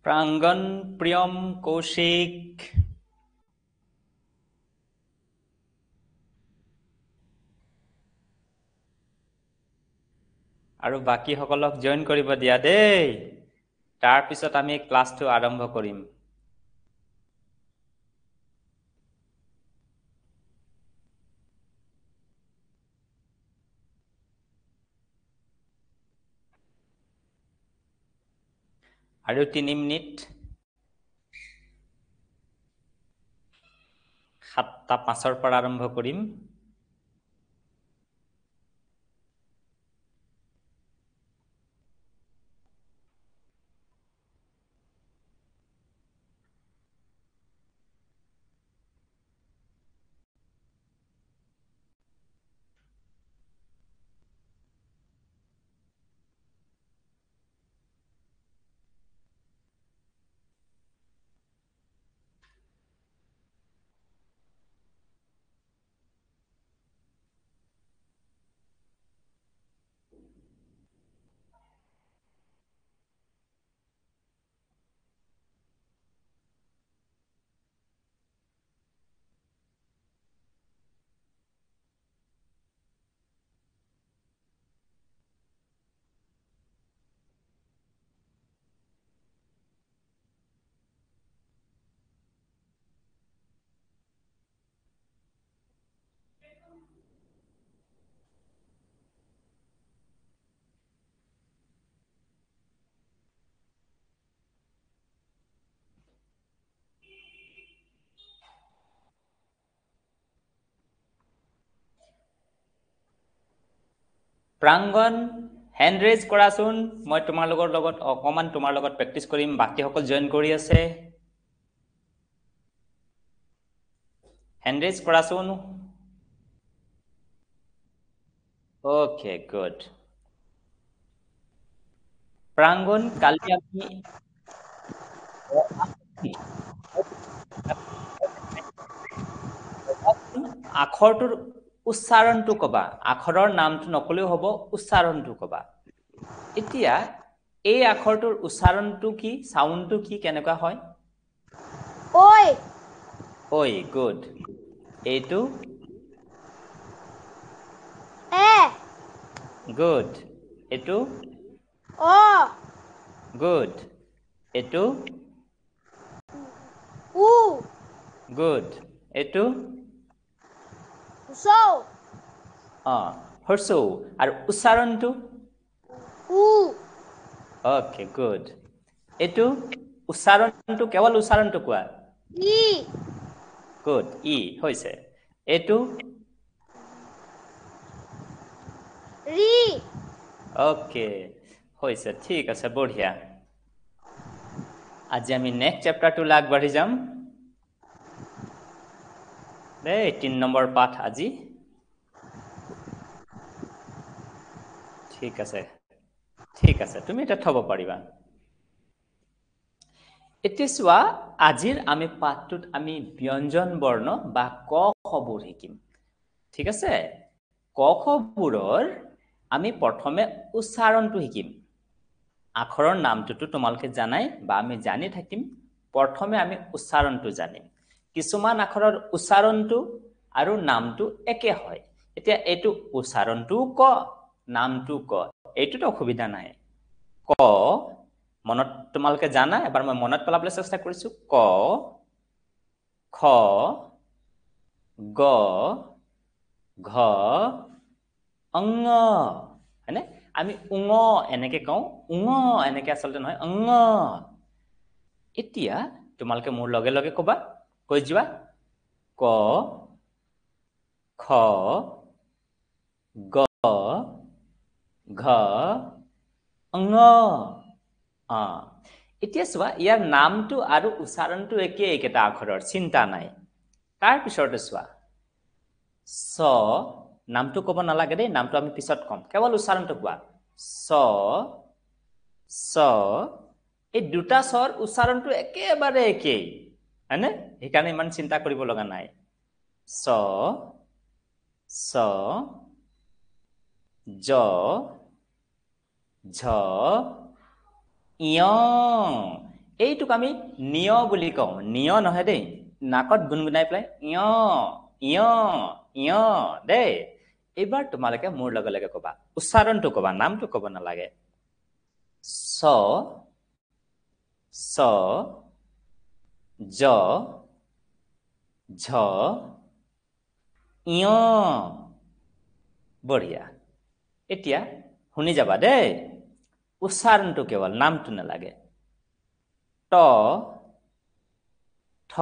প্ৰাঙ্গন প্ৰিয়ম কৌশিক আৰু বাকি সকলক জয়েন কৰিব দিয়া দেই তাৰ পিছত আমি ক্লাছটো আৰম্ভ কৰিম আৰু 3 মিনিট 7:05 পৰা আৰম্ভ কৰিম প্ৰাঙ্গন হ্যান্ড ৰেজ কৰাচোন মই তোমালোকৰ লগত অকমান তোমাৰ লগত প্ৰেক্টিস কৰিম বাকি সকল জয়েন কৰি আছে হ্যান্ড ৰেজ কৰাচোন ওকে গুড প্ৰাঙ্গন কালি আমি আখৰটোৰ উচ্চাৰণটো কবা আখৰৰ নামটো নকলেও হ'ব উচ্চাৰণটো কবা এতিয়া এই আখৰটোৰ উচ্চাৰণটো কি সাউন্ডটো কি কেনেকুৱা হয় ঐ ঐ গুড এইটো এ গুড এইটো অ গুড এইটো উ গুড এইটো সৌ হৰ্ষৌ আৰু উচ্চাৰণটো উ ওকে গুড এইটো উচ্চাৰণটো কেৱল উচ্চাৰণটো কোৱা ই গুড ই হৈছে এইটো ৰি ওকে হৈছে ঠিক আছে বঢ়িয়া আজি আমি নেক্সট চেপ্টাৰটো আগবাঢ়ি যাম দেই 3 নম্বৰ পাঠ আজি ঠিক আছে তুমি এটা থব পাৰিবা এতিয়া চোৱা আজিৰ আমি পাঠটোত আমি ব্যঞ্জন বৰ্ণ বা ক খবোৰ শিকিম ঠিক আছে ক খবোৰৰ আমি প্ৰথমে উচ্চাৰণটো শিকিম আখৰৰ নামটোতো তোমালোকে জানাই বা আমি জানি থাকিম প্ৰথমে আমি উচ্চাৰণটো জানিম কিছুমান আখৰৰ উচ্চাৰণটো আৰু নামটো একে হয় এতিয়া এইটো উচ্চাৰণটো ক নামটো ক এইটোতো অসুবিধা নাই ক মনত তোমালোকে জানা এবাৰ মই মনত পেলাবলৈ চেষ্টা কৰিছো ক খ গ ঘ অঙ হয়নে আমি উঙ এনেকে কওঁ উঙ এনেকে আচলতে নহয় অঙ এতিয়া তোমালোকে মোৰ লগে লগে কবা কৈ যোৱা ক খ গ ঘ অঙ এতিয়া চোৱা ইয়াৰ নামটো আৰু উচ্চাৰণটো একে একেটা আখৰৰ চিন্তা নাই তাৰ পিছতে চোৱা স নামটো ক'ব নালাগে দেই নামটো আমি পিছত কম কেৱল উচ্চাৰণটো কোৱা স স এই দুটা স্বৰ উচ্চাৰণটো একেবাৰে একেই হয়নে সেইকাৰণে ইমান চিন্তা কৰিব লগা নাই স স জ ঝ ইয় এইটুক আমি নিয় বুলি কওঁ নিয় নহয় দেই নাকত গুনগুনাই পেলাই ইয় ইয় ইয় দেই এইবাৰ তোমালোকে মোৰ লগে লগে কবা উচ্চাৰণটো কবা নামটো কব নালাগে স স জ ঝ ইয় বঢ়িয়া এতিয়া শুনি যাবা দেই উচ্চাৰণটো কেৱল নামটো নালাগে ট ঠ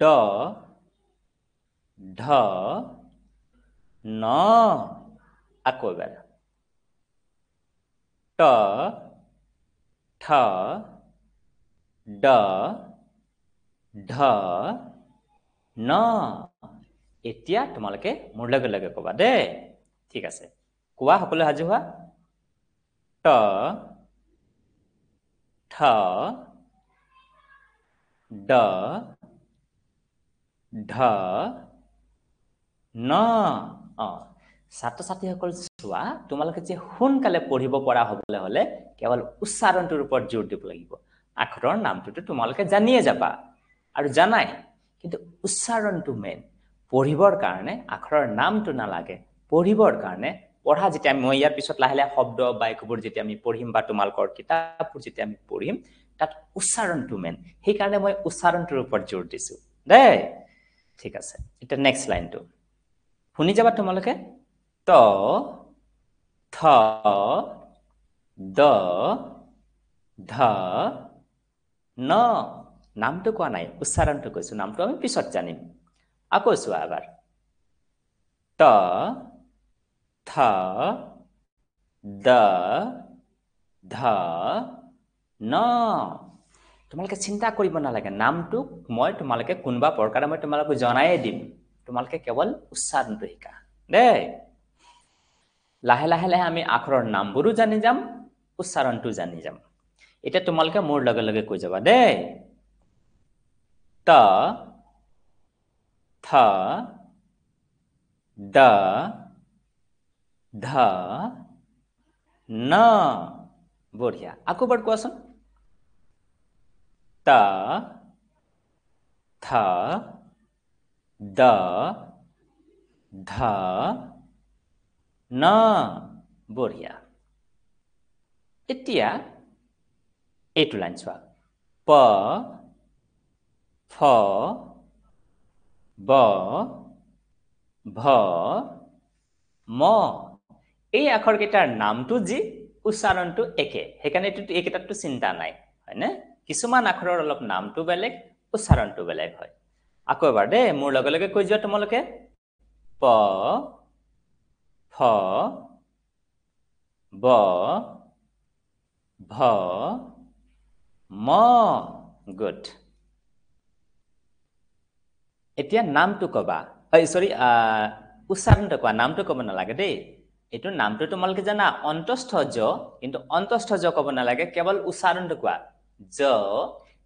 ড ঢ ন আকৌ এবাৰ ট ঠ ড ঢ ন এতিয়া তোমালোকে মোৰ লগে লগে কবা দেই ঠিক আছে কোৱা সকলো হাজু হোৱা ট ঠ ড ঢ ন ছাত্ৰ ছাত্ৰীসকল চোৱা তোমালোকে যে সোনকালে পঢ়িব পৰা হ'বলৈ হলে কেৱল উচ্চাৰণটোৰ ওপৰত জোৰ দিব লাগিব আখৰৰ নামটোতো তোমালোকে জানিয়ে যাবা আৰু জানাই কিন্তু উচ্চাৰণটো মেইন পঢ়িবৰ কাৰণে আখৰৰ নামটো নালাগে পঢ়িবৰ কাৰণে পঢ়া যেতিয়া মই ইয়াৰ পিছত লাহে লাহে শব্দ বাক্যবোৰ যেতিয়া আমি পঢ়িম বা তোমালোকৰ কিতাপবোৰ যেতিয়া আমি পঢ়িম তাত উচ্চাৰণটো মেইন সেইকাৰণে মই উচ্চাৰণটোৰ ওপৰত জোৰ দিছো দেই ঠিক আছে এটা নেক্সট লাইনটো শুনি যাবা তোমালোকে ত থ দ ধ ন নামটো কোৱা নাই উচ্চাৰণটো কৈছো নামটো আমি পিছত জানিম আকৌ চোৱা এবাৰ ত থ দ ধ ন তোমালোকে চিন্তা কৰিব নালাগে নামটো মই তোমালোকে কোনবা প্ৰকাৰে মই তোমালোকক জনায়ে দিম তোমালোকে কেৱল উচ্চাৰণটো শিকা দেই লাহে লাহে লাহে আমি আখৰৰ নামবোৰো জানি যাম উচ্চাৰণটো জানি যাম এটা তোমালোকে মোৰ লগে লগে কৈ যাবা দেই ত থ দ ধ ন বঢ়িয়া আকৌ এবাৰ কোৱাচোন ত থ দ ধ ন বঢ়িয়া এতিয়া এইটো লাইন চোৱা প ফ ব ভ ম এই আখৰ কেইটাৰ নামটো যি উচ্চাৰণটো একে সেইকাৰণে এইকেইটাতটো চিন্তা নাই হয়নে কিছুমান আখৰৰ অলপ নামটো বেলেগ উচ্চাৰণটো বেলেগ হয় আকৌ এবাৰ দেই মোৰ লগে লগে কৈ যোৱা তোমালোকে প ফ ব ভ ম গুড এতিয়া নামটো কবা সৰি উচ্চাৰণটো কোৱা নামটো কব নালাগে দেই এইটো নামটো তোমালোকে জানা অন্তস্থ জ কিন্তু অন্তস্থ জ কব নালাগে কেৱল উচ্চাৰণটো কোৱা জ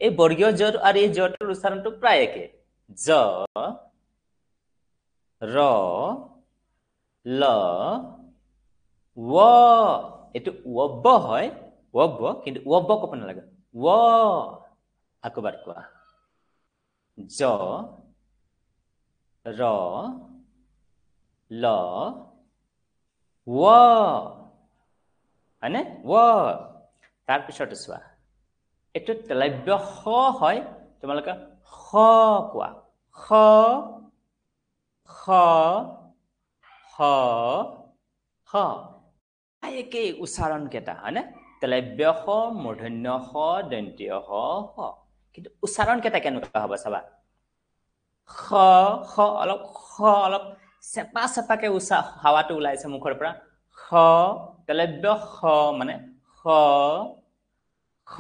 এই বৰ্গীয় জ আৰু এই জটোৰ উচ্চাৰণটো প্ৰায় একে জ ৰ ল ৱ এইটো ৱব্ব হয় ৱব্ব কিন্তু ৱব্ব কব নালাগে ৱ আকৌ এবাৰ কোৱা জ ৰ ল ৱ হয়নে ৱ তাৰপিছতে চোৱা এইটো তেলব্য খ হয় তোমালোকে খ কোৱা খ খ হ হ একেই উচ্চাৰণ কেইটা হয়নে তেলব্য খ মূৰ্ধন্য খ দন্তীয় হ হ কিন্তু উচ্চাৰণ কেইটা কেনেকুৱা হ'ব চাবা খ খ অলপ চেপা চেপাকে হাৱাটো ওলাইছে মুখৰ পৰা খ তেলব্য খ মানে খ খ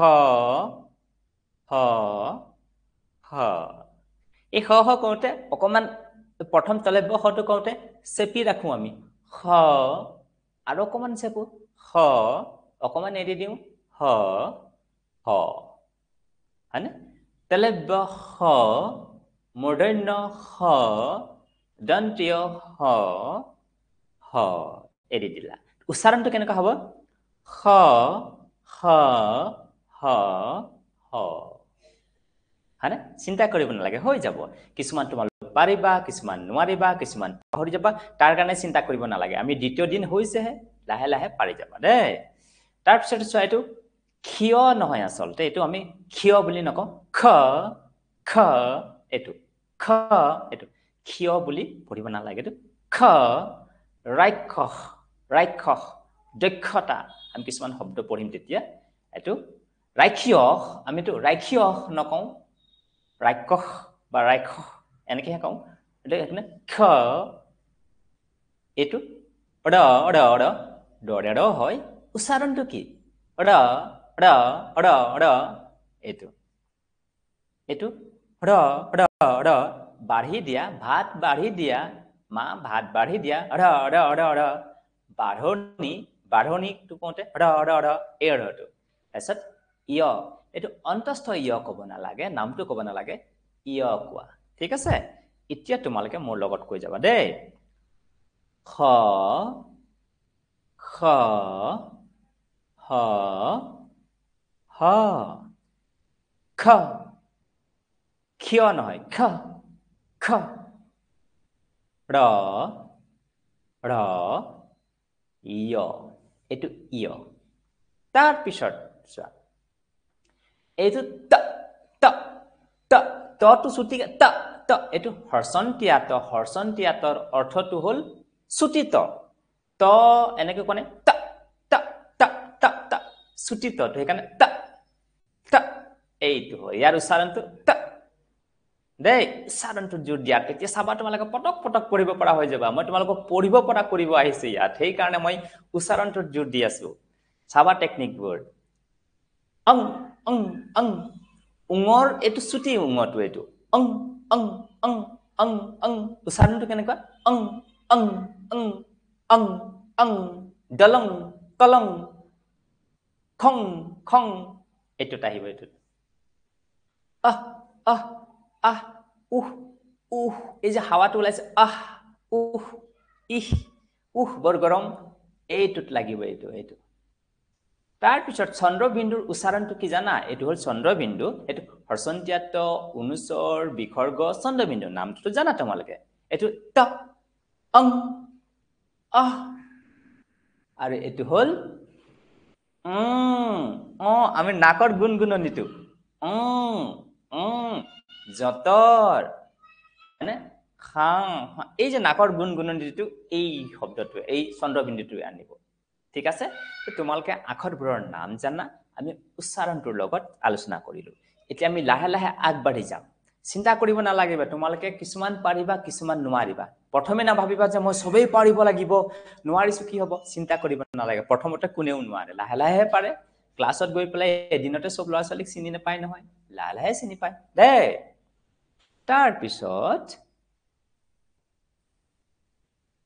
হ হ এই খ খ কওঁতে অকমান প্ৰথম তেলব্য খটো কওঁতে চেপি ৰাখো আমি খ আৰু অকমান চেপো খ অকমান এৰি দিওঁ হ হ হয়নে তেলব্য খ মূৰ্ধন্য খ দন্তীয় হ হ এৰি দিলা উচ্চাৰণটো কেনেকুৱা হ'ব খ খ হ হ হয়নে চিন্তা কৰিব নালাগে হৈ যাব কিছুমান তোমালোক পাৰিবা কিছুমান নোৱাৰিবা কিছুমান পাহৰি যাবা তাৰ কাৰণে চিন্তা কৰিব নালাগে আমি দ্বিতীয় দিন হৈছেহে লাহে লাহে পাৰি যাবা দেই তাৰ পিছত চোৱা এইটো ক্ষিয় নহয় আচলতে এইটো আমি ক্ষিয় বুলি নকওঁ খ খ এইটো খ এইটো ক্ষিয় বুলি পঢ়িব নালাগে এইটো খ ৰাক্ষস ৰাক্ষস দক্ষতা আমি কিছুমান শব্দ পঢ়িম তেতিয়া এইটো ৰাক্ষস আমিতো ৰাক্ষস নকওঁ ৰাক্ষস বা ৰাক্ষস এনেকৈ কওঁ এইটো খ এইটো অড অড অড ডৰে ড হয় উচ্চাৰণটো কি অড অড অড অড এইটো এইটো অড অড অড বাঢ়ি দিয়া ভাত বাঢ়ি দিয়া মা ভাত বাঢ়ি দিয়া অড অড অড অড বাঢ়নি বাঢ়নিটো কওঁতে অড অড অড এই অডটো তাৰপিছত ইয় এইটো অন্তস্থ ইয় ক'ব নালাগে নামটো ক'ব নালাগে ইয় কোৱা ঠিক আছে এতিয়া তোমালোকে মোৰ লগত কৈ যাবা দেই খ খ হ হ খ ক্ষিয় নহয় খ খ ৰ ৰ ইয় এইটো ইয় তাৰ পিছত চোৱা এইটো ত ত ত তটো ছুটি ত ত এইটো হৰ্ষন্তিয়াতৰ অৰ্থটো হ'ল ছুটি ত এনেকৈ কোনে ত ত ত ত ত ছুটি ত সেইকাৰণে ত ত এইটো হয় ইয়াৰ উচ্চাৰণটো ত দেই উচ্চাৰণটো জোৰ দিয়া তেতিয়া চাবা তোমালোকে পটক পটক পঢ়িব পৰা হৈ যাবা মই তোমালোকক পঢ়িব পৰা কৰিব আহিছো ইয়াত সেইকাৰণে মই উচ্চাৰণটোত জোৰ দি আছো চাবা টেকনিকবোৰ অং অং অং উঙৰ এইটো ছুটি উঙটো এইটো অং অং অং অং অং উচ্চাৰণটো কেনেকুৱা অং অং অং অং অং দলং কলং খং খং এইটোত আহিব এইটোত আহ আহ আহ উহ উহ এই যে হাৱাটো ওলাইছে আহ উহ ইহ উহ বৰ গৰম এইটোত লাগিব এইটো এইটো তাৰ পিছত চন্দ্ৰবিন্দুৰ উচ্চাৰণটো কি জানা এইটো হ'ল চন্দ্ৰবিন্দু এইটো হৰ্ষন্ত্যাত অনুস্বৰ বিসৰ্গ চন্দ্ৰবিন্দু নামটো জানা তোমালোকে এইটো ত অং আহ আৰু এইটো হ'ল আমি নাকৰ গুণগুণনিটো যতৰ মানে খাং এই যে নাকৰ গুণগুণনিটো এই শব্দটো এই চন্দ্ৰবিন্দুটোৱে আনিব ঠিক আছে তোমালোকে আখৰবোৰৰ নাম জানা আমি উচ্চাৰণটোৰ লগত আলোচনা কৰিলো এতিয়া আমি লাহে লাহে আগবাঢ়ি যাম চিন্তা কৰিব নালাগিব তোমালোকে কিছুমান পাৰিবা কিছুমান নোৱাৰিবা প্ৰথমে নাভাবিবা যে মই সবেই পাৰিব লাগিব নোৱাৰিছো কি হ'ব চিন্তা কৰিব নালাগে প্ৰথমতে কোনেও নোৱাৰে লাহে লাহে পাৰে ক্লাছত গৈ পেলাই এদিনতে সব ল'ৰা ছোৱালীক চিনি নাপায় নহয় লাহে লাহে চিনি পায় দেই তাৰ পিছত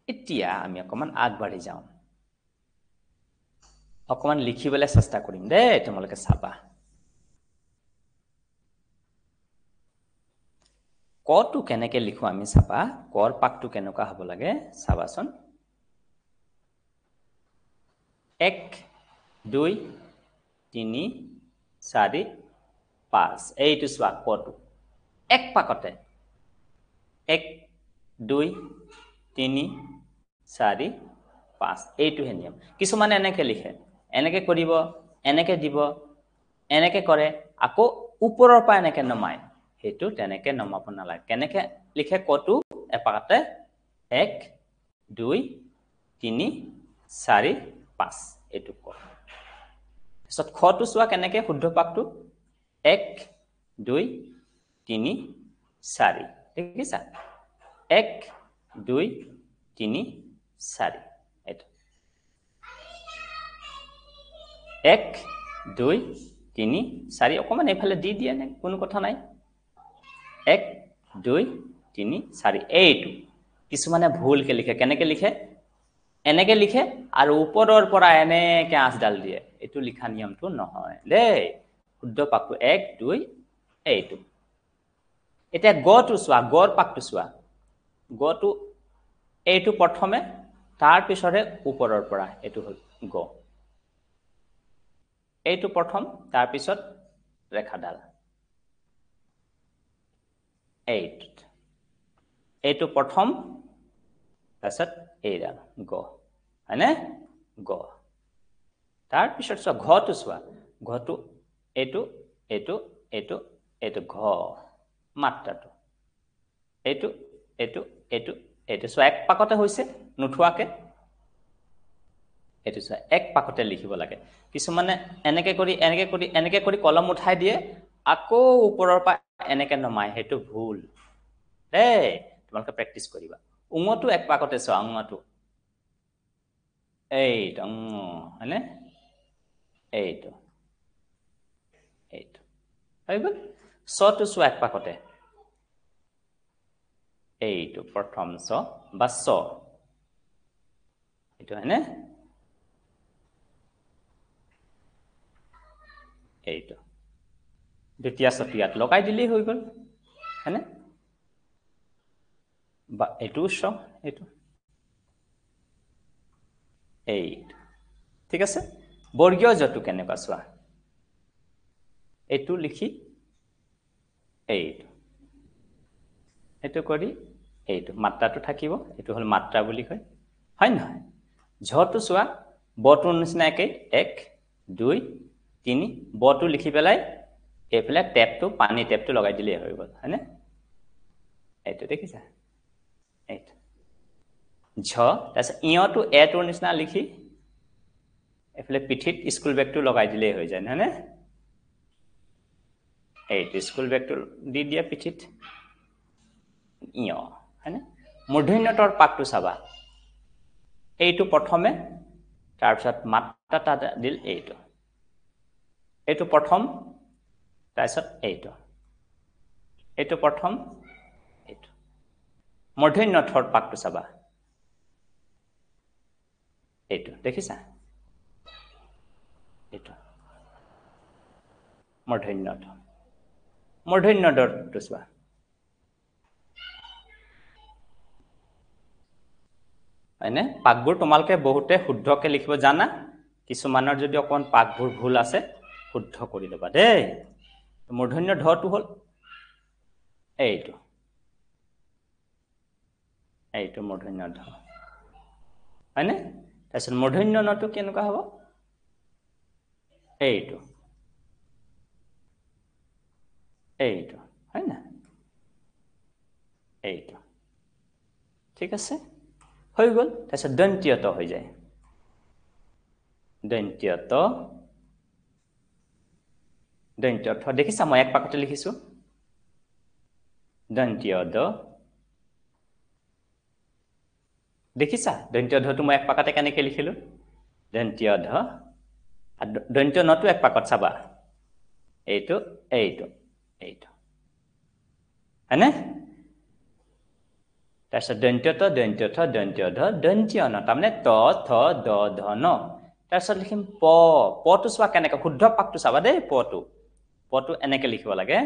এতিয়া আমি অকমান আগবাঢ়ি যাওঁ অকমান লিখিবলৈ চেষ্টা কৰিম দেই তোমালোকে চাবা কটো কেনেকে লিখো আমি চাবা কৰ পাকটো কেনেকুৱা হ'ব লাগে চাবাচোন 1 2 3 4 5 এইটো চোৱা কটো এক পাকতে 1 2 3 4 5 এইটোহে নিয়ম কিছুমানে এনেকে লিখে এনেকে কৰিব এনেকে দিব এনেকে কৰে আকৌ ওপৰৰ পৰা এনেকে নমায় হেতু তেনেকে নমাব নালাগে কেনেকে লিখে কটো এপাকতে 1 2 3 4 5 এটু ক সত খটো চোৱা কেনেকে শুদ্ধ পাকটো 1 2 3 4 ঠিক আছে 1 2 3 4 এটু 1 2 3 4 অকমান এফালে দি দিয়া নে কোনো কথা নাই 1 2 3 4 এইটো কিছুমানে ভুলকে লিখে কেনেকে লিখে এনেকে লিখে আৰু ওপৰৰ পৰা এনেকে আঁচডাল দিয়ে এটো লিখা নিয়মটো নহয় দেই শুদ্ধ পাকটো 1 2 এইটো এটা গটো চোৱা গৰ পাকটো চোৱা গটো এইটো প্ৰথমে তাৰ পিছৰে ওপৰৰ পৰা এটো হ'ল গ এইটো প্ৰথম তাৰ পিছত ৰেখাডাল এইটো প্ৰথম তাৰপিছত এইডাল গ হয়নে গ তাৰ পিছত চোৱা ঘটো চোৱা ঘটো এইটো ঘ মাত্ৰাটো এইটো চোৱা এক পাকতে হৈছে নুঠুৱাকে এইটো চোৱা এক পাকতে লিখিব লাগে কিছুমানে এনেকে কৰি কলম উঠাই দিয়ে আকৌ ওপৰৰ পৰা এনেকে নমাই হেতু ভুল দেই তোমালোকে প্ৰেক্টিস কৰিবা উঙটো এক পাকতে চোৱা উঙটো এইটো হয়নে এইটো হৈ গ'ল সটো চোৱা এক পাকতে এইটো প্ৰথম স বা স এইটো হয়নে এইটো দ্বিতীয় সতিয়াত লগাই দিলেই হৈ গ'ল হয়নে বা এইটো স এইটো এইটো ঠিক আছে বৰ্গীয় জটো কেনেকুৱা চোৱা এইটো লিখি এইটো কৰি এইটো মাত্ৰাটো থাকিব এইটো হল মাত্ৰা বুলি কয় হয় নহয় ঝটো চোৱা বটোৰ নিচিনা একেই 1 2 3 বটো লিখি পেলাই এইফালে টেপটো পানী টেপটো লগাই দিলেই হৈ গ'ল হয়নে এইটো দেখিছা এইটো ঝ তাৰপিছত ইয়টো এটোৰ নিচিনা লিখি এফালে পিঠিত স্কুল বেগটো লগাই দিলেই হৈ যায় হয়নে এইটো স্কুল বেগটো দি দিয়া পিঠিত ইয় হয়নে মূৰ্ধন্যতৰ পাকটো চাবা এইটো প্ৰথমে তাৰপিছত মাত্ৰাটা দিল এইটো প্ৰথম তাৰপিছত এইটো প্ৰথম এইটো মূৰ্ধন্যথৰ পাকটো চাবা এইটো দেখিছা এইটো মূৰ্ধন্যদৰটো চোৱা হয়নে পাকবোৰ তোমালোকে বহুতে শুদ্ধকে লিখিব জানা কিছুমানৰ যদি অকন পাকবোৰ ভুল আছে শুদ্ধ কৰি লবা দেই মূৰ্ধন্য ধটো হল এইটো মূৰ্ধন্য ধ হয়নে তাৰপিছত মূৰ্ধন্য নটো কেনেকুৱা হ'ব এইটো হয় না এইটো ঠিক আছে হৈ গ'ল তাৰপিছত দন্ত্যত হৈ যায় দন্ত্যত দেখিছা মই এক পাকতে লিখিছো দন্ত্যদ দেখিছা দন্ত্যধটো মই এক পাকতে কেনেকৈ লিখিলো দন্ত্যধ দন্ত নটো এক পাকত চাবা এইটো হয়নে তাৰপিছত দন্ত্যত দন্ত্যথ দন্ত্যধ দন্ত্যন তাৰমানে ত থ দ ধ ন তাৰপিছত লিখিম পটো চোৱা কেনেকৈ শুদ্ধ পাকটো চাবা দেই পটো এনেকে লিখিব লাগে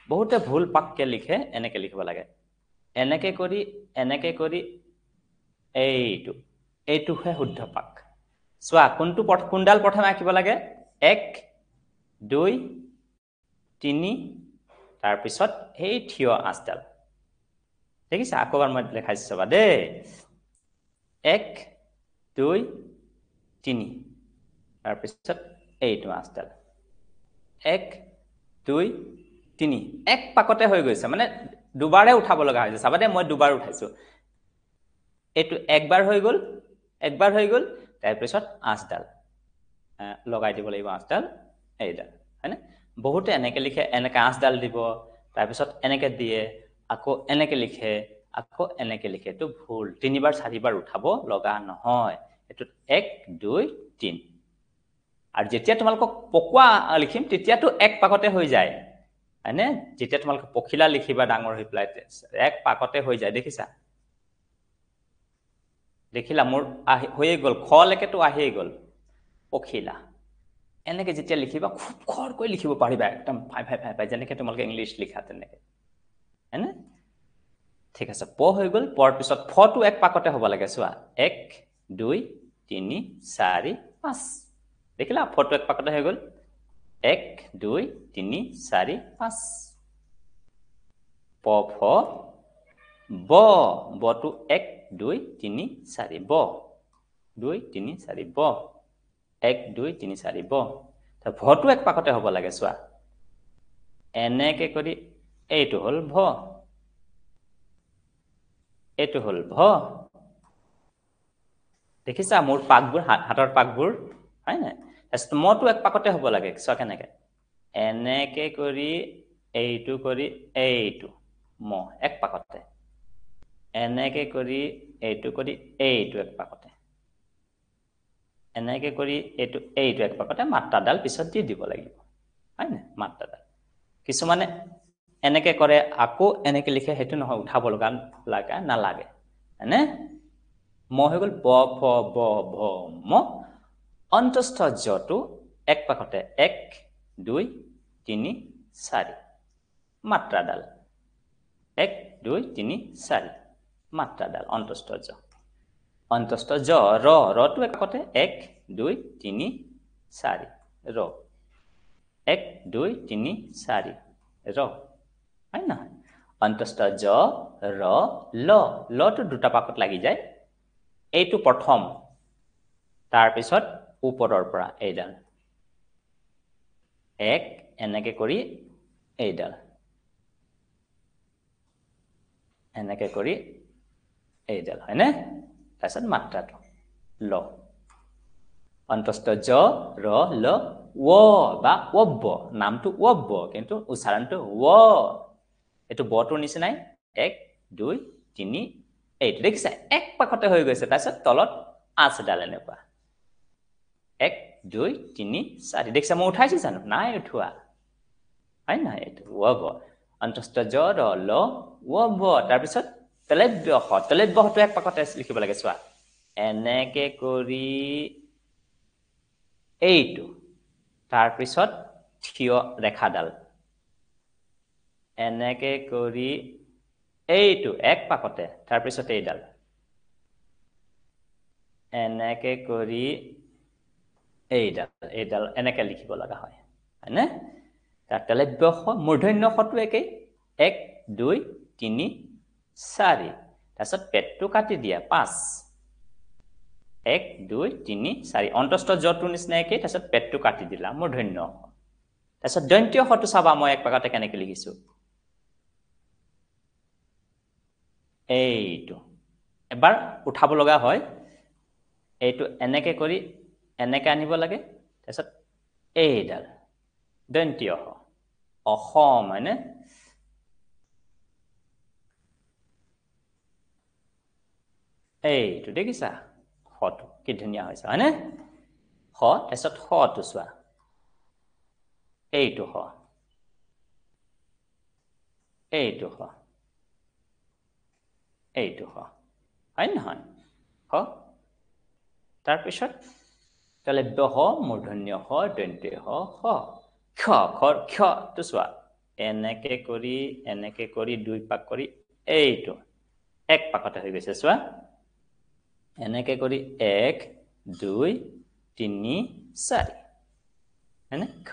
বহুতে ভুল পাককে লিখে এনেকে লিখিব লাগে এনেকে কৰি এইটোহে শুদ্ধ পাক চোৱা কোনডাল প্ৰথমে আঁকিব লাগে 1 2 3 তাৰপিছত এই থিয় আঁচডাল দেখিছা আকৌবাৰ মই দেখাইছো চাবা দেই 1 2 3 তাৰপিছত এইটো আঁচডাল 1 2 3 এক পাকতে হৈ গৈছে মানে দুবাৰে উঠাব লগা হৈছে চাবা দেই মই দুবাৰ উঠাইছো এইটো একবাৰ হৈ গ'ল তাৰপিছত আঁচডাল লগাই দিব লাগিব আঁচডাল এইডাল হয়নে বহুতে এনেকে লিখে এনেকে আঁচডাল দিব তাৰপিছত এনেকে দিয়ে আকৌ এনেকে লিখে এইটো ভুল তিনিবাৰ চাৰিবাৰ উঠাব লগা নহয় এইটো 1 2 3 আৰু যেতিয়া তোমালোকক পকোৱা লিখিম তেতিয়াতো এক পাকতে হৈ যায় হয়নে যেতিয়া তোমালোকে পখিলা লিখিবা ডাঙৰ হৈ পেলাই এক পাকতে হৈ যায় দেখিলা মোৰ হৈয়ে গ'ল খলৈকেতো আহিয়ে গ'ল পখিলা এনেকে যেতিয়া লিখিবা খুব খৰকৈ লিখিব পাৰিবা একদম ফাই যেনেকে তোমালোকে ইংলিছ লিখা তেনেকে হয়নে ঠিক আছে প হৈ গ'ল পৰ পিছত ফটো এক পাকতে হ'ব লাগে চোৱা 1 2 3 4 5 দেখিলা ফটো এক পাকতে হৈ গ'ল 1 2 3 4 5 প ফ ব বটো 1 2 3 4 ব 2 3 4 ব 1 2 3 4 ব তা ভটো এক পাকতে হ'ব লাগে চোৱা এনেকে কৰি এইটো হল ভ এইটো হল ভ দেখিছা মোৰ পাকবোৰ হাতৰ পাকবোৰ হয় না মটো এক পাকতে হ'ব লাগে চোৱা কেনেকে এনেকে কৰি এইটো ম এক পাকতে এনেকে কৰি এইটো এক পাকতে এনেকে কৰি এইটো এক পাকতে মাত্ৰাডাল পিছত দি দিব লাগিব হয় না মাত্ৰাডাল কিছুমানে এনেকে কৰে আকৌ এনেকে লিখে হেতু নহয় উঠাব লগা নালাগে হয়নে ম হৈ গল ব ফ ব ভ ম অন্তস্থ জটো এক পাকতে 1 2 3 4 মাত্ৰাডাল 1 2 3 4 মাত্ৰাডাল অন্তস্থ জ ৰটো একতে 1 2 3 4 ৰ 1 2 3 4 ৰ হয় না অন্তস্থ জ ৰ লটো দুটা পাকত লাগি যায় এইটো প্ৰথম তাৰ পিছত ওপৰৰ পৰা এইডাল 1 এনেকে কৰি এইডাল এনেকে কৰি এইডাল হয়নে তাৰপিছত মাত্ৰাটো ল অন্তস্থ জ ৰ ল ৱ বা ওব্ব নামটো ওব্ব কিন্তু উচ্চাৰণটো ৱ এটো বটোৰ নিচিনাই 1 2 3 8 দেখিছা এক পাকতে হৈ গৈছে তাৰপিছত তলত আঁচডাল এনেকুৱা 1 2 3 4 দেখিছা মই উঠাইছো জানো নাই উঠোৱা হয় না এইটো ওব অন্তস্থ জ ৰ ল ওব তাৰপিছত তেলেব্যহটো এক পাকতে লিখিব লাগে চোৱা এনেকে কৰি এইটো তাৰপিছত থিয় ৰেখাডাল এনেকে কৰি এইটো এক পাকতে তাৰপিছত এইডাল এনেকে কৰি এইডাল এনেকে লিখিব লগা হয় হয়নে তাৰ তেলেব্য মূৰ্ধন্য হটো একেই 1 2 3 4 তাৰপিছত পেটটো কাটি দিয়া 5 1 2 3 4 অন্তস্থ জটোৰ নিচিনা একেই তাৰপিছত পেটটো কাটি দিলা মূৰ্ধন্য তাৰপিছত দন্ত্য হটো চাবা মই এক পাকতে কেনেকে লিখিছো এইটো এবাৰ উঠাব লগা হয় এইটো এনেকে কৰি এনেকে আনিব লাগে তাৰপিছত এইডাল দন্ত্য অসম হয়নে এইটো দেখিছা হটো কি ধুনীয়া হৈছে হয়নে হ তাৰপিছত হটো চোৱা এইটো হ এইটো হ এইটো হ হয় নহয় হ তাৰপিছত তেলেব্য হ মূৰ্ধন্য হ দন্ত্য হ ক্ষটো চোৱা এনেকে কৰি দুই পাক কৰি এইটো এক পাকতে হৈ গৈছে চোৱা এনেকে কৰি 1 2 3 4 হয়নে খ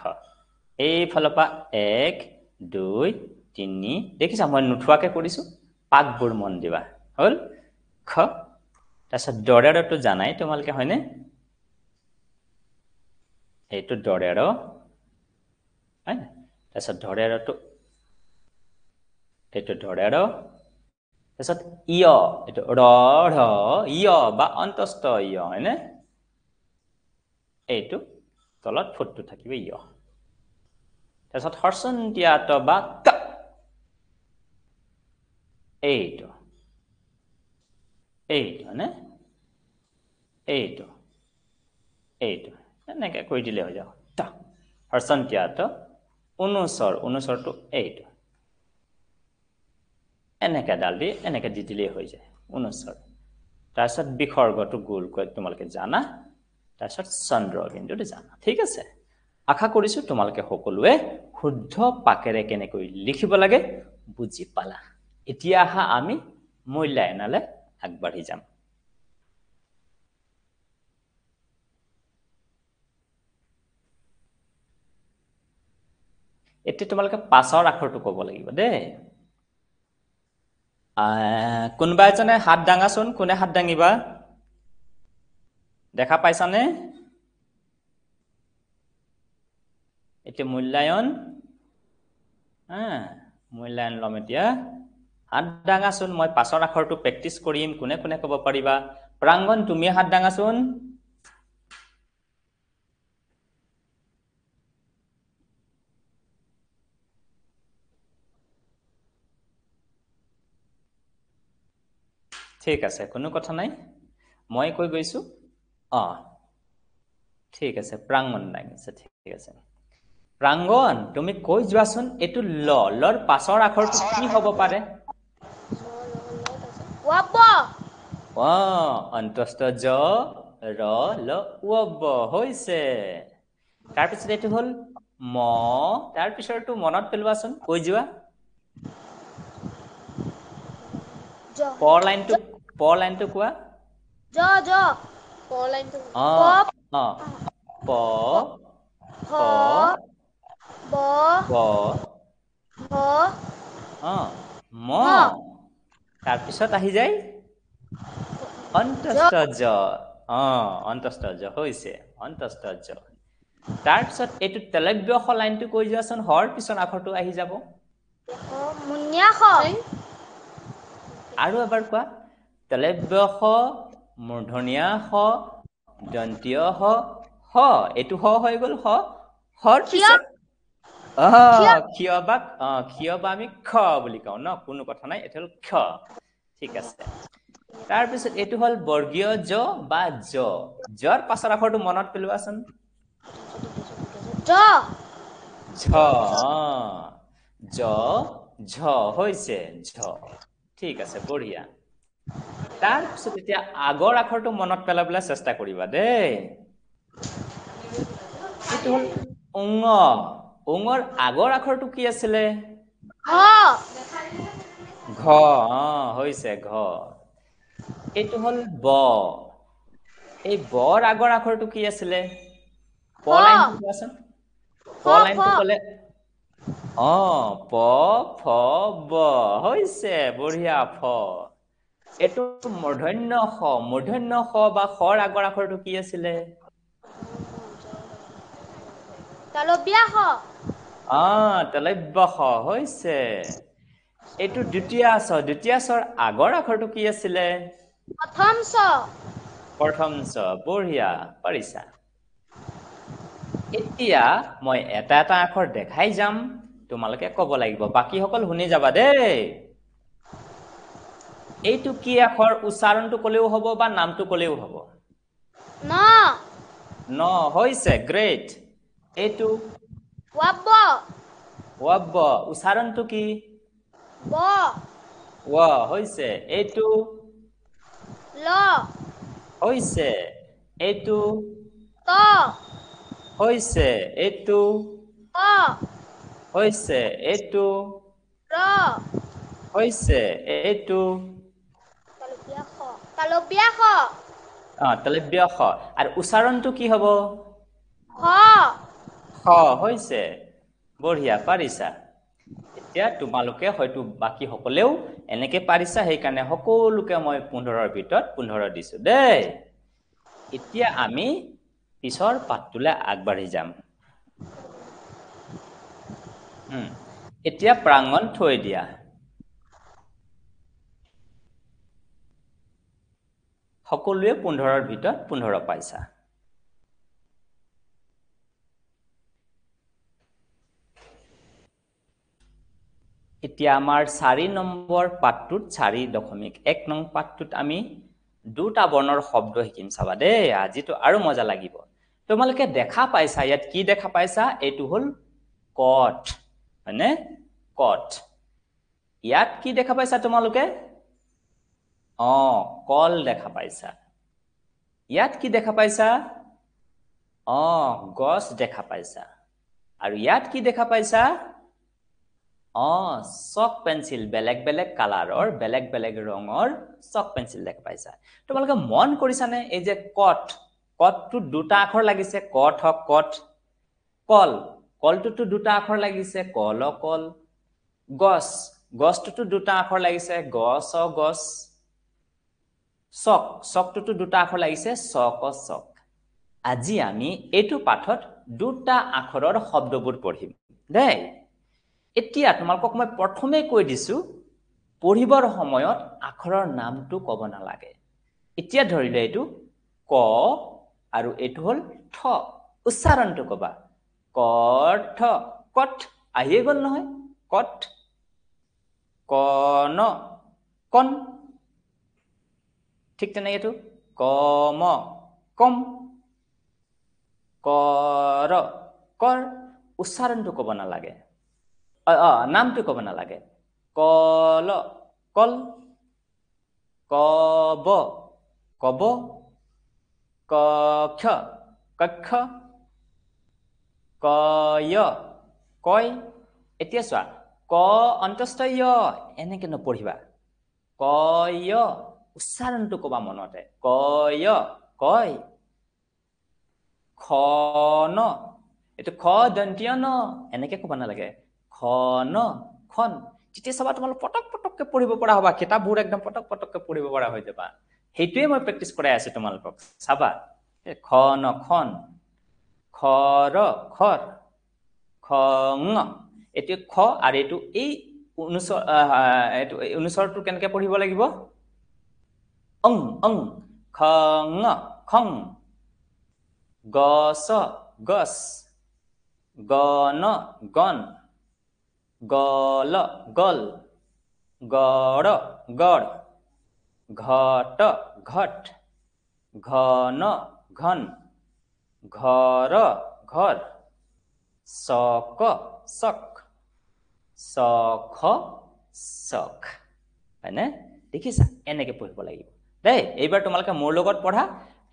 এইফালৰ পৰা 1 2 3 দেখিছা মই নুঠুৱাকে কৰিছো পাকবোৰ মন দিবা হল খ তাৰপিছত দৰেৰটো জানাই তোমালোকে হয়নে এইটো দৰেৰ হয় তাৰপিছত দৰেৰটো এইটো দৰেৰ তাৰপিছত ইয় এইটো ৰ ইয় বা অন্তস্থ ইয় হয়নে এইটো তলত ফুটটো থাকিব ইয় তাৰপিছত হৰ্ষন্ত্যাত বা ত এইটো হয়নে এইটো এনেকে কৰি দিলে হৈ যাব ত হৰ্ষন্ত্যাত অনুস্বৰটো এইটো এনেকে ডাল দি এনেকে দি দিলেই হৈ যায় অনুস্বৰ তাৰপিছত বিসৰ্গটো গোলকৈ তোমালোকে জানা তাৰপিছত চন্দ্ৰ বিন্দুটো জানা ঠিক আছে আশা কৰিছো তোমালোকে সকলোৱে শুদ্ধ পাকেৰে কেনেকৈ লিখিব লাগে বুজি পালা এতিয়া আহা আমি মূল্যায়নলে আগবাঢ়ি যাম এতিয়া তোমালোকে পাছৰ আখৰটো ক'ব লাগিব দেই কোনোবা এজনে হাত দাঙাচোন কোনে হাত দাঙিবা দেখা পাইছানে এতিয়া মূল্যায়ন মূল্যায়ন লম এতিয়া হাত দাঙাচোন মই পাছৰ আখৰটো প্ৰেক্টিছ কৰিম কোনে কোনে ক'ব পাৰিবা প্ৰাঙ্গন তুমি হাত দাঙাচোন ঠিক আছে কোনো কথা নাই মই কৈ গৈছো ঠিক আছে প্ৰাঙ্গন দাঙিছে ঠিক আছে প্ৰাঙ্গন তুমি কৈ যোৱাচোন এটো লৰ পাছৰ আখৰটো কি হ'ব পাৰে ওয়াব অন্তস্থ জ ৰ ল ওব হৈছে তাৰ পিছত এটো হল ম তাৰ পিছৰটো মনত পেলোৱাচোন কৈ যোৱা জ প লাইনটো কোৱা জ জ প লাইনটো প হ ব ব ভ ম তাৰ পিছত আহি যায় অন্তস্থ জ অন্তস্থ জ হৈছে অন্তস্থ জ তাৰ পিছত এটো তেলব্য খ লাইনটো কৈ যোৱাচোন হৰ পিছত আখৰটো আহি যাব মুনিয়া খ আৰু এবাৰ কোৱা তেলব্য খ মূৰ্ধনিয়া খ দন্তীয় হ এটো হ হৈ গল হৰ ক্ষিয় পিছত ক্ষিয় ক্ষিয় বা আমি খ বুলি কওঁ ন কোনো কথা নাই এটো হল খ ঠিক আছে তাৰ পিছত এটো হল বৰ্গীয় জ বা জৰ পাছৰ আখৰটো মনত পেলোৱাচোন জ ঝ ঝ হৈছে ঝ ঠিক আছে বঢ়িয়া তাৰ পিছত এতিয়া আগৰ আখৰটো মনত পেলাবলৈ চেষ্টা কৰিবা দেই এটো হল উঙৰ আগৰ আখৰটো কি আছিলে ঘ ঘ হৈছে ঘ এইটো হল ব এই বৰ আগৰ আখৰটো কি আছিলে প ফ লাইনটো কোৱাচোন ফ প লাইনটো কলে প ফ ব হৈছে বঢ়িয়া ফ এইটো মূৰ্ধন্য খ বা খৰ আগৰ আখৰটো কি আছিলে তালবীয়া খ তেলব্য খ হৈছে এইটো দ্বিতীয় চৰ আগৰ আখৰটো কি আছিলে প্ৰথম চ প্ৰথম চ বঢ়িয়া পাৰিছা এতিয়া মই এটা আখৰ দেখাই যাম তোমালোকে ক'ব লাগিব বাকি সকল শুনি যাবা দেই এইটো কি আখৰ উচ্চাৰণটো কলেও হ'ব বা নামটো কলেও হ'ব ন হৈছে গ্ৰেট এইটো ওয়াব ৱাব্ব উচ্চাৰণটো কি ব হৈছে এইটো ল হৈছে এইটো ত হৈছে এইটো ক হৈছে এইটো ৰ হৈছে এইটো তালবীয়া খ তালব্য খ আৰু উচ্চাৰণটো কি হ'ব খ খ হৈছে বঢ়িয়া পাৰিছা এতিয়া তোমালোকে হয়তো বাকি সকলেও এনেকে পাৰিছা সেইকাৰণে সকলোকে মই 15ৰ ভিতৰত 15 দিছো দেই এতিয়া আমি পিছৰ পাঠটোলৈ আগবাঢ়ি যাম এতিয়া প্ৰাঙ্গণ থৈ দিয়া সকলোৱে 15ৰ ভিতৰত 15 পাইছা এতিয়া আমাৰ 4 নম্বৰ পাঠটোত 4.1 নং পাঠটোত আমি দুটা বৰ্ণৰ শব্দ শিকিম চাবা দেই আজিতো আৰু মজা লাগিব তোমালোকে দেখা পাইছা ইয়াত কি দেখা পাইছা এইটো হল কট মানে কট ইয়াত কি দেখা পাইছা তোমালোকে কল দেখা পাইছা ইয়াত কি দেখা পাইছা গছ দেখা পাইছা আৰু ইয়াত কি দেখা পাইছা চক পেন্সিল বেলেগ বেলেগ কালাৰৰ বেলেগ বেলেগ ৰঙৰ চক পেন্সিল দেখা পাইছা তোমালোকে মন কৰিছানে এই যে কটটো দুটা আখৰ লাগিছে কট হক কট কলটোতো দুটা আখৰ লাগিছে কল কল গছ গছটোতো দুটা আখৰ লাগিছে গছ গছ চক চকটোতো দুটা আখৰ লাগিছে চক চক আজি আমি এইটো পাঠত দুটা আখৰৰ শব্দবোৰ পঢ়িম দেই এতিয়া তোমালোকক মই প্ৰথমে কৈ দিছো পঢ়িবৰ সময়ত আখৰৰ নামটো ক'ব নালাগে এতিয়া ধৰিলে এইটো ক আৰু এইটো হল ঠ উচ্চাৰণটো ক'বা কঠ কঠ আহিয়ে গ'ল নহয় কঠ কন কন ঠিক তেনেকৈ এইটো কম কম কৰ কৰ উচ্চাৰণটো ক'ব নালাগে নামটো ক'ব নালাগে কল কল কব কব কক্ষ কক্ষ কয় কয় এতিয়া চোৱা ক অন্তস্থ য় এনেকে নপঢ়িবা কয় উচ্চাৰণটো ক'বা মনতে কয় কয় খন এইটো খ দন্তীয় ন এনেকে ক'ব নালাগে খন খন তেতিয়া চাবা তোমালোক পটক পটককে পঢ়িব পৰা হবা কিতাপবোৰ একদম পটক পটককে পঢ়িব পৰা হৈ যাবা সেইটোৱে মই প্ৰেক্টিচ কৰাই আছো তোমালোকক চাবা খন খন খৰ খৰ খং এইটো খ আৰু এইটো এই অনুস্বৰটো কেনেকে পঢ়িব লাগিব অং অং খং খং গছ গছ গণ গণ গল গল গড় গড় ঘট ঘট ঘন ঘন ঘৰ ঘৰ চক চক চখ চখ হয়নে দেখিছা এনেকে পঢ়িব লাগিব দেই এইবাৰ তোমালোকে মোৰ লগত পঢ়া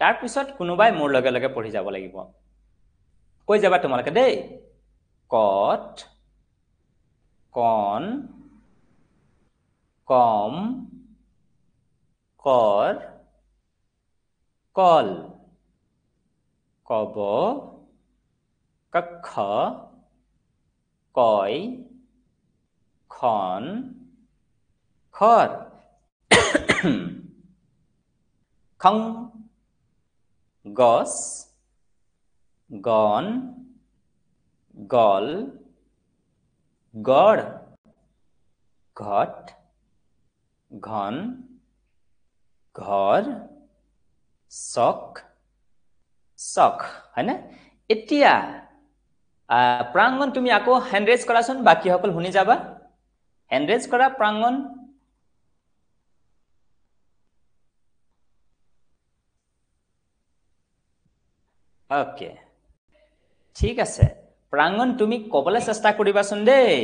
তাৰ পিছত কোনোবাই মোৰ লগে লগে পঢ়ি যাব লাগিব কৈ যাবা তোমালোকে দেই কট কন কম কৰ কল কব কক্ষ কয় খন খৰ খং গছ গণ গল গড় ঘট ঘন ঘৰ চক চক হয়নে এতিয়া প্ৰাঙ্গণ তুমি আকৌ হ্যান্ড ৰেজ কৰাচোন বাকি সকল শুনি যাবা হ্যান্ড ৰেজ কৰা প্ৰাঙ্গণ ওকে ঠিক আছে প্ৰাঙ্গণ তুমি কবলৈ চেষ্টা কৰিবাচোন দেই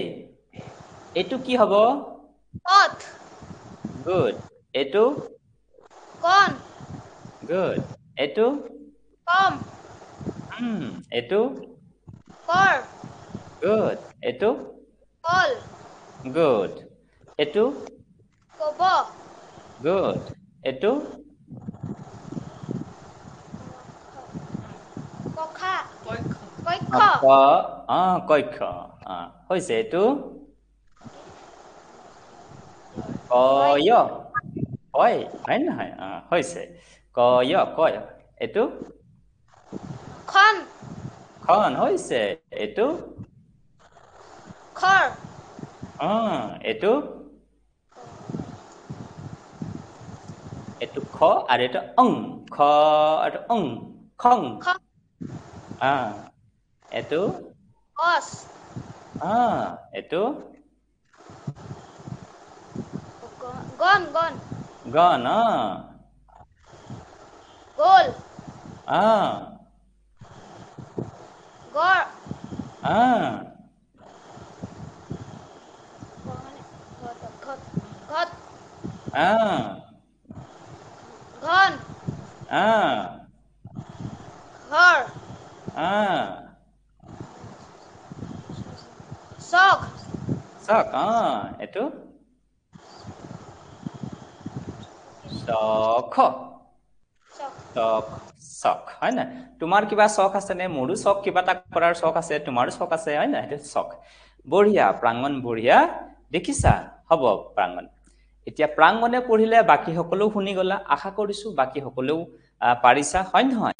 এটো কি হ'ব পথ গুড এটো কণ গুড এটো কম এটো কৰ গুড এটো কল গুড এটো কব গুড এটো কখা কক্ষ কক্ষ হৈছে এটো কয় কয় হয় নহয় হৈছে কয় কয় এটো খন খন হৈছে এটো খৰ এটো এটো খ আৰু এটা অং খ আৰু অং খং এটো গছ এটো গণ গণ গণ গোল গড় ঘট ঘন ঘৰ চক চক এটো চখ চক চখ শখ হয় না তোমাৰ কিবা শখ আছে নে মোৰো শখ কিবা এটা কৰাৰ শখ আছে তোমাৰো শখ আছে হয় না এটা শখ বঢ়িয়া প্ৰাঙ্গণ বঢ়িয়া দেখিছা হ'ব প্ৰাঙ্গণ এতিয়া প্ৰাঙ্গণে পঢ়িলে বাকি সকলেও শুনি গলা আশা কৰিছো বাকি সকলেও পাৰিছা হয় নহয়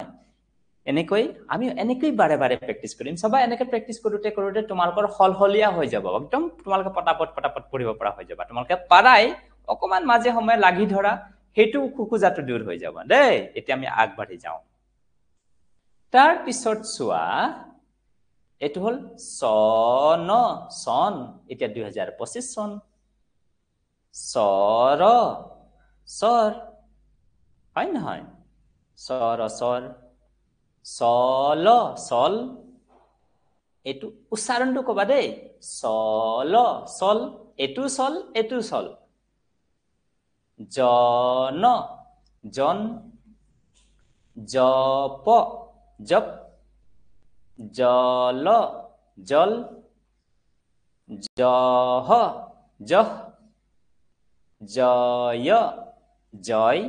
এনেকৈ আমি এনেকৈ বাৰে বাৰে প্ৰেক্টিস কৰিম সবা এনেকৈ প্ৰেক্টিস কৰোতে কৰোতে তোমালোকৰ হলহলিয়া হৈ যাব একদম তোমালোকে পটাপট পঢ়িব পৰা হৈ যাবা তোমালোকে পাৰাই অকমান মাজে সময় লাগি ধৰা হেতু খুকুজাটো দূৰ হৈ যাব দেই এতিয়া আমি আগবাঢ়ি যাওঁ তাৰ পিছত চোৱা এটো হল সন এতিয়া 2025 সন সৰ হয় নহয় সৰ সল এটো উচ্চাৰণটো কবা দেই সল এটো সল জন জপ জল জহ জয়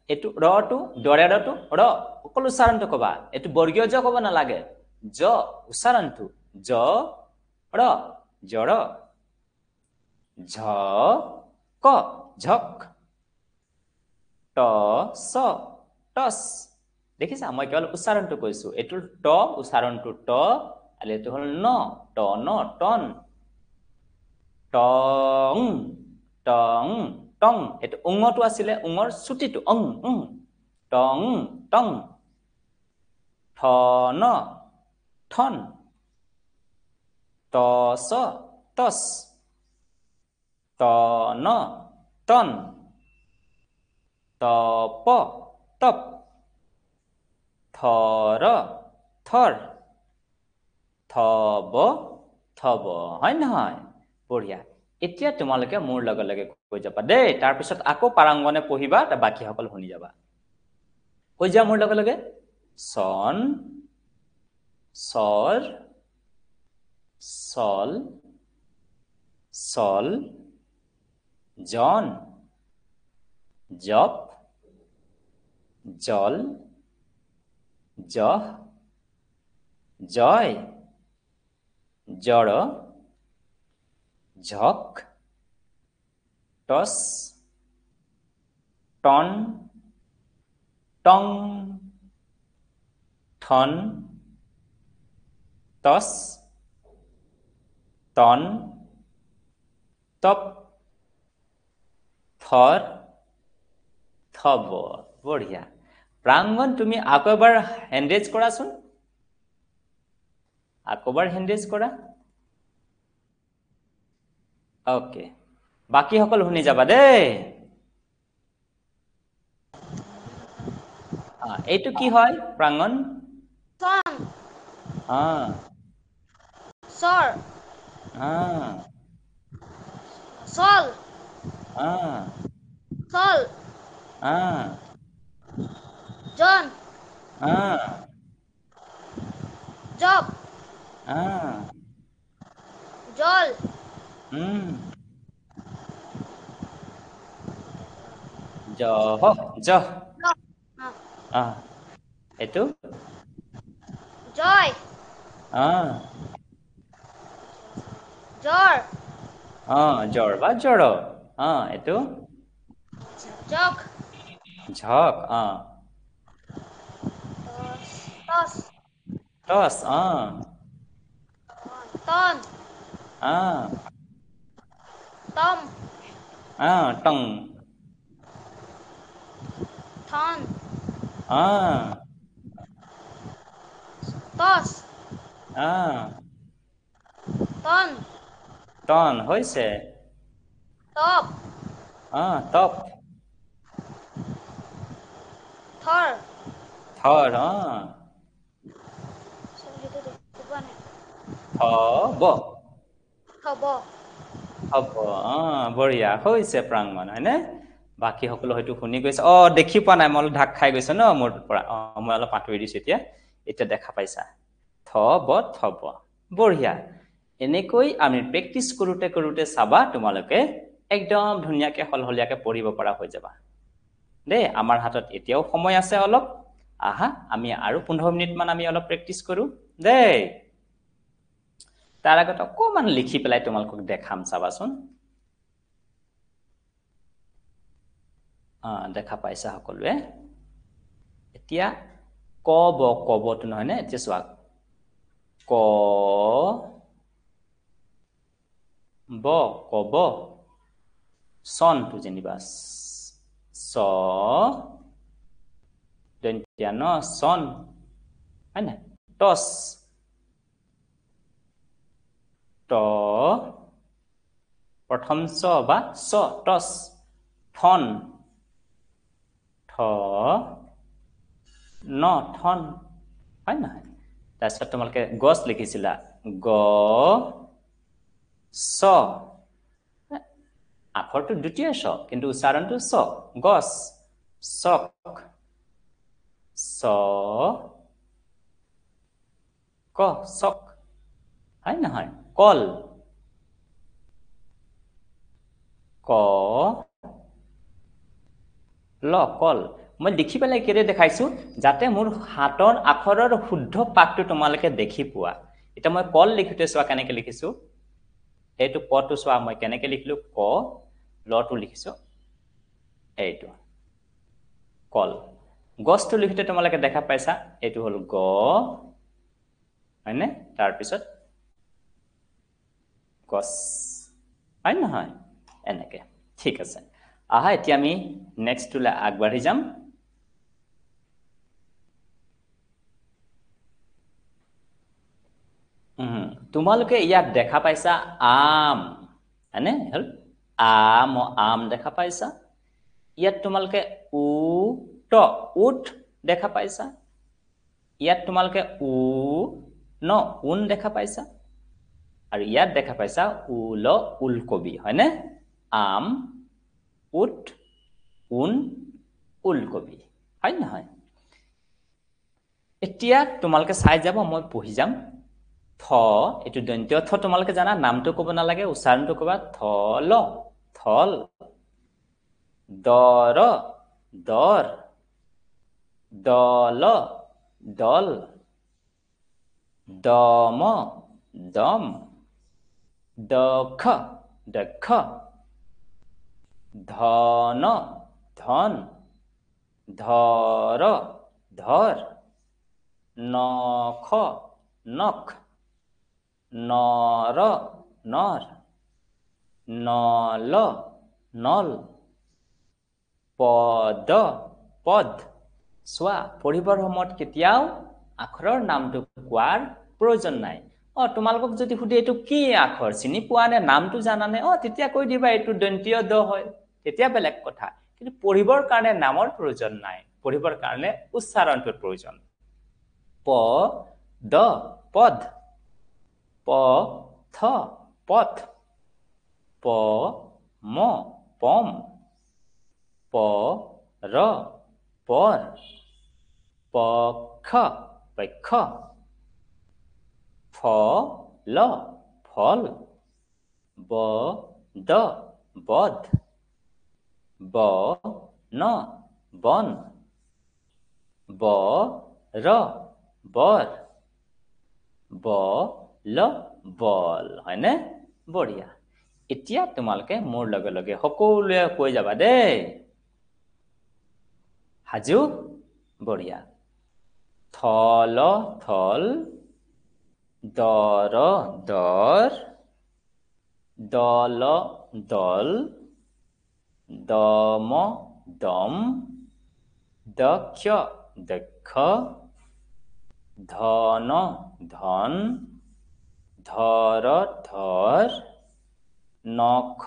এটো ৰটো দৰেৰটো সকলো উচ্চাৰণটো কবা এটো বৰ্গীয় জ কব নালাগে জ উচ্চাৰণটো জড় ঝক টস দেখিছা মই কেৱল উচ্চাৰণটো কৈছো এটো ট উচ্চাৰণটো ট আৰু এটো হল ন টন টং এটো উঙটো আছিলে উঙৰ ছুটিটো টং ঠন টস টন টপ থৰ থব হয় নহয় বঢ়িয়া এতিয়া তোমালোকে মোৰ লগে লগে কৈ যাবা দেই তাৰ পিছত আকৌ পাৰাংগনে পঢ়িবা তা বাকি সকল শুনি যাবা কৈ যা মোৰ লগে লগে সন সৰ সল জন জপ জল জয় জড় ঝক টস টন টং ঠন টস টন টপ থর থব বঢ়িয়া প্ৰাঙ্গণ তুমি আকৌ এবাৰ হেন্ডেজ কৰাচোন আকোবাৰ হেন্ডেজ কৰা ওকে বাকি সকল শুনি যাবা দেই এইটো কি হয় প্ৰাঙ্গণ সন সৰ সল সল জন জপ জল জহ এটো জয় জৰ জৰ বা জড় এটো জক ঝক টস টস টন টম টং ঠন টস টন টন হৈছে টপ টপ থৰ থৰ থব থব হব বঢ়িয়া হৈছে প্ৰাঙ্গণ হয়নে বাকি সকলো হয়তো শুনি গৈছে দেখি পোৱা নাই মই ঢাক খাই গৈছে ন মোৰ পৰা মই অলপ আঁতৰি দিছো এতিয়া দেখা পাইছা থব বঢ়িয়া এনেকৈ আমি প্ৰেক্টিস কৰোতে চাবা তোমালোকে একদম ধুনীয়াকে হলহলিয়াকে পঢ়িব পৰা হৈ যাবা দে আমাৰ হাতত এতিয়াও সময় আছে অলপ আহা আমি আৰু 15 মিনিট মান আমি অলপ প্ৰেক্টিস কৰো দে তাৰ আগত অকমান লিখি পেলাই তোমালোকক দেখাম চাবাচোন দেখা পাইছা সকলোৱে এতিয়া কবটো নহয় নে এতিয়া চোৱা ক কব সনটো যেনিবা স দন্ত্য ন সন হয় না টস ট প্ৰথম স বা স টস থন থ ন থন হয় না তাৰপিছত তোমালোকে গছ লিখিছিলা গ স আখৰটো দ্বিতীয় স কিন্তু উচ্চাৰণটো স গছ সক স ক সক হয় নহয় কল ক ল কল মই দেখি পেলাই কেৰে দেখাইছো যাতে মোৰ হাতৰ আখৰৰ শুদ্ধ পাকটো তোমালোকে দেখি পোৱা এটা মই কল লিখোতে চোৱা কেনেকৈ লিখিছো এইটো কটো চোৱা মই কেনেকৈ লিখিলো ক লটো লিখিছো এইটো কল গছটো লিখোতে তোমালোকে দেখা পাইছা এইটো হল গ হয়নে তাৰ পিছত গছ হয় নহয় এনেকে ঠিক আছে আহা এতিয়া আমি নেক্সট টুলে আগবাঢ়ি যাম তোমালোকে ইয়াত দেখা পাইছা আম হয়নে হল আম দেখা পাইছা ইয়াত তোমালোকে উট দেখা পাইছা ইয়াত তোমালোকে ন উন দেখা পাইছা আৰু ইয়াত দেখা পাইছা উলকবি হয়নে আম উট উন উলকবি হয় নহয় এতিয়া তোমালোকে চাই যাব মই পঢ়ি যাম থ এটো দন্ত্য থ তোমালোকে জানা নামটো ক'ব নালাগে উচ্চাৰণটো ক'বা থল থল দৰ দৰ দল দল দম দম দখ দখ ধন ধন ধৰ ধৰ নখ নখ নৰ নৰ নল নল পদ পদ চোৱা পঢ়িবৰ সময়ত কেতিয়াও আখৰৰ নামটো কোৱাৰ প্ৰয়োজন নাই তোমালোকক যদি সুধে এইটো কি আখৰ চিনি পোৱা নে নামটো জানানে তেতিয়া কৈ দিবা এইটো দন্ত্য দ হয় তেতিয়া বেলেগ কথা কিন্তু পঢ়িবৰ কাৰণে নামৰ প্ৰয়োজন নাই পঢ়িবৰ কাৰণে উচ্চাৰণটোৰ প্ৰয়োজন দ পদ পথ পথ ম পম পৰ পৰ পক্ষ পক্ষ ফল ফল বদ বদ বন বন বৰ বৰ বল বল হয়নে বঢ়িয়া এতিয়া তোমালোকে মোৰ লগে লগে সকলোৱে কৈ যাবা দেই হাজু বঢ়িয়া থল থল দৰ দৰ দল দল দম দম দক্ষ দক্ষ ধন ধন ধৰ ধৰ নখ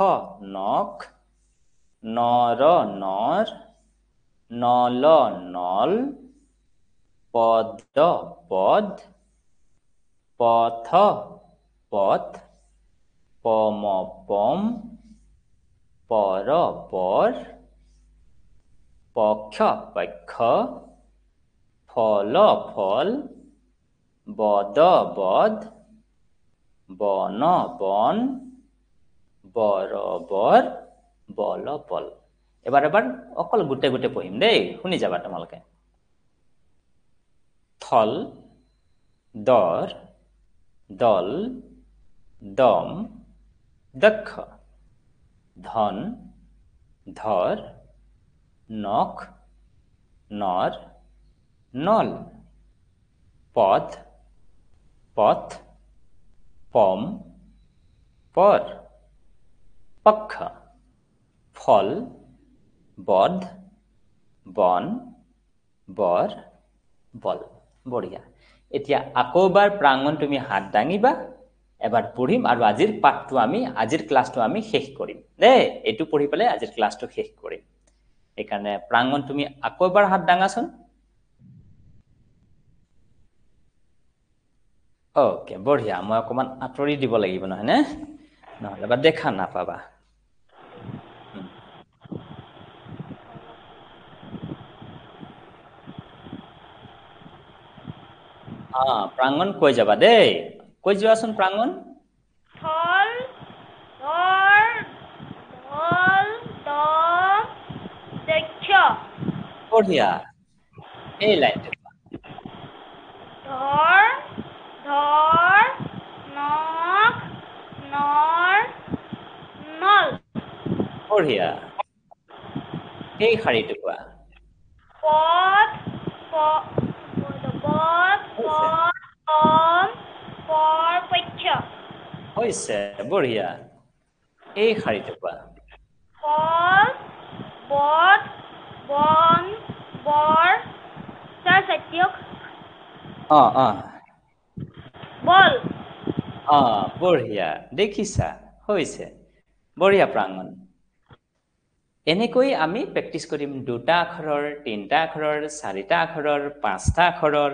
নখ নৰ নৰ নল নল পদ পদ পথ পথ পম পম পৰ পৰ পক্ষ পক্ষ ফল ফল বদ বদ বন বন বৰ বৰ বল বল এবাৰ অকল গুটে গুটে পঢ়িম দেই শুনি যাবা তোমালোকে থল দৰ দল দম দক্ষ ধন ধৰ নখ নৰ নল পদ পথ পম পৰ পক্ষ ফল বদ বন বৰ বল বঢ়িয়া এতিয়া আকৌবাৰ প্ৰাঙ্গণ তুমি হাত দাঙিবা এবাৰ পঢ়িম আৰু আজিৰ পাঠটো আমি আজিৰ ক্লাছটো আমি শেষ কৰিম দেই এটু পঢ়ি পেলাই আজিৰ ক্লাছটো শেষ কৰিম এখানে প্ৰাঙ্গণ তুমি আকৌবাৰ হাত দাঙাছন ওকে বঢ়িয়া মই অকমান আতৰি দিব লাগিব নহয় নে নহলে বা দেখা নাপাবা প্ৰাঙ্গণ কৈ যাবা দেই কৈ যোৱাচোন প্ৰাঙ্গণ থল ধৰ ধল দম দক্ষ বঢ়িয়া এই লাইনটো ধৰ ধৰ নখ নৰ নল বঢ়িয়া এই শাৰীটো কোৱা পদ পদ পদ পম পৰ পক্ষ হৈছে বঢ়িয়া এই শাৰীটো কোৱা ফল বদ বন বৰ চাৰ সত্যক বল বঢ়িয়া দেখিছা হৈছে বঢ়িয়া প্ৰাঙ্গণ এনেকৈ আমি প্ৰেক্টিস কৰিম দুটা আখৰৰ তিনটা আখৰৰ চাৰিটা আখৰৰ পাঁচটা আখৰৰ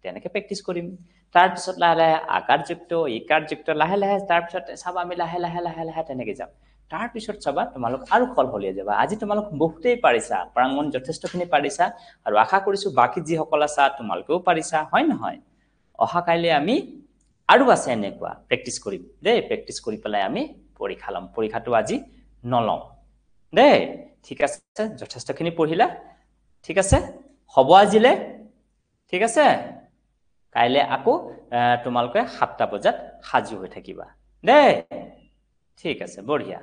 তেনেকৈ প্ৰেক্টিস কৰিম তাৰ পিছত লাহে লাহে আকাৰযুক্ত ইকাৰযুক্ত লাহে লাহে তাৰ পিছত চাবা আমি লাহে লাহে লাহে লাহে তেনেকৈ যাম তাৰ পিছত চাবা তোমালোক আৰু খলখলিয়ে যাবা আজি তোমালোক বহুতেই পাৰিছা প্ৰাঙ্গণ যথেষ্টখিনি পাৰিছা আৰু আশা কৰিছো বাকি যি সকল আছা তোমালোকেও পাৰিছা হয় নহয় অহা কাইলৈ আমি আৰু আছে এনেকুৱা প্ৰেক্টিস কৰিম দেই প্ৰেক্টিস কৰি পেলাই আমি পৰীক্ষা লম পৰীক্ষাটো আজি নলম দেই ঠিক আছে যথেষ্টখিনি পঢ়িলা ঠিক আছে হ'ব আজিলে ঠিক আছে কাইলে আকৌ তোমালোকে 7টা বজাত সাজু হৈ থাকিবা দেই ঠিক আছে বঢ়িয়া